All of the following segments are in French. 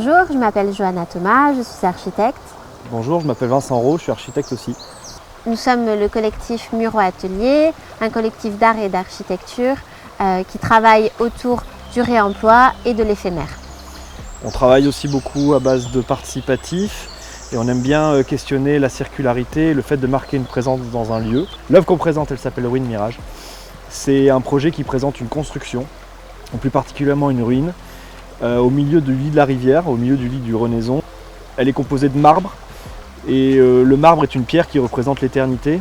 Bonjour, je m'appelle Johanna Thomas, je suis architecte. Bonjour, je m'appelle Vincent Rowe, je suis architecte aussi. Nous sommes le collectif Muro Atelier, un collectif d'art et d'architecture qui travaille autour du réemploi et de l'éphémère. On travaille aussi beaucoup à base de participatif et on aime bien questionner la circularité, le fait de marquer une présence dans un lieu. L'œuvre qu'on présente, elle s'appelle Ruine Mirage. C'est un projet qui présente une construction, ou plus particulièrement une ruine, au milieu du lit de la rivière, au milieu du lit du Renaison. Elle est composée de marbre et le marbre est une pierre qui représente l'éternité.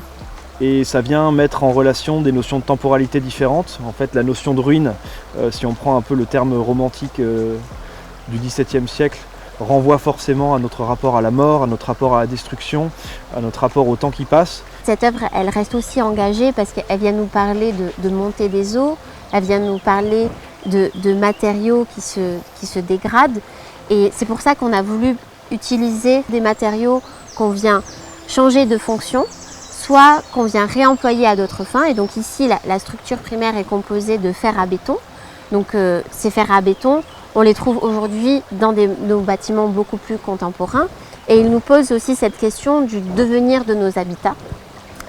Et ça vient mettre en relation des notions de temporalité différentes. En fait, la notion de ruine, si on prend un peu le terme romantique du XVIIe siècle, renvoie forcément à notre rapport à la mort, à notre rapport à la destruction, à notre rapport au temps qui passe. Cette œuvre, elle reste aussi engagée parce qu'elle vient nous parler de montée des eaux, elle vient nous parler de matériaux qui se dégradent. Et c'est pour ça qu'on a voulu utiliser des matériaux qu'on vient changer de fonction, soit qu'on vient réemployer à d'autres fins. Et donc ici, la structure primaire est composée de fer à béton. Donc ces fers à béton, on les trouve aujourd'hui dans nos bâtiments beaucoup plus contemporains. Et ils nous posent aussi cette question du devenir de nos habitats.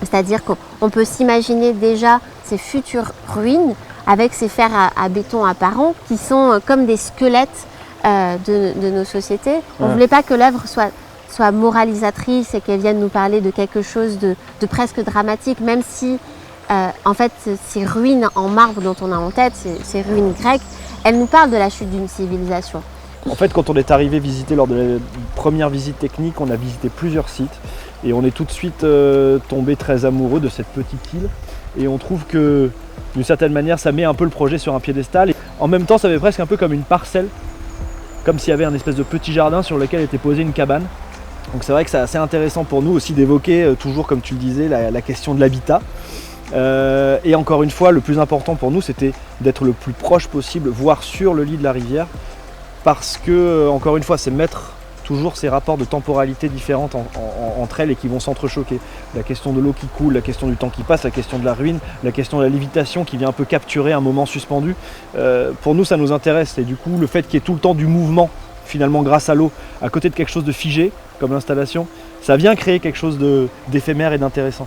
C'est-à-dire qu'on peut s'imaginer déjà ces futures ruines avec ces fers à béton apparents qui sont comme des squelettes de nos sociétés. On ne voulait pas que l'œuvre soit moralisatrice et qu'elle vienne nous parler de quelque chose de presque dramatique, même si en fait ces ruines en marbre dont on a en tête, ces ruines grecques, elles nous parlent de la chute d'une civilisation. En fait, quand on est arrivé visiter lors de la première visite technique, on a visité plusieurs sites et on est tout de suite tombé très amoureux de cette petite île. Et on trouve que d'une certaine manière, ça met un peu le projet sur un piédestal. Et en même temps, ça fait presque un peu comme une parcelle, comme s'il y avait un espèce de petit jardin sur lequel était posée une cabane. Donc c'est vrai que c'est assez intéressant pour nous aussi d'évoquer, toujours comme tu le disais, la question de l'habitat. Et encore une fois, le plus important pour nous, c'était d'être le plus proche possible, voire sur le lit de la rivière, parce que, encore une fois, c'est mettre toujours ces rapports de temporalité différentes entre elles et qui vont s'entrechoquer. La question de l'eau qui coule, la question du temps qui passe, la question de la ruine, la question de la lévitation qui vient un peu capturer un moment suspendu. Pour nous, ça nous intéresse. Et du coup, le fait qu'il y ait tout le temps du mouvement, finalement grâce à l'eau, à côté de quelque chose de figé, comme l'installation, ça vient créer quelque chose d'éphémère et d'intéressant.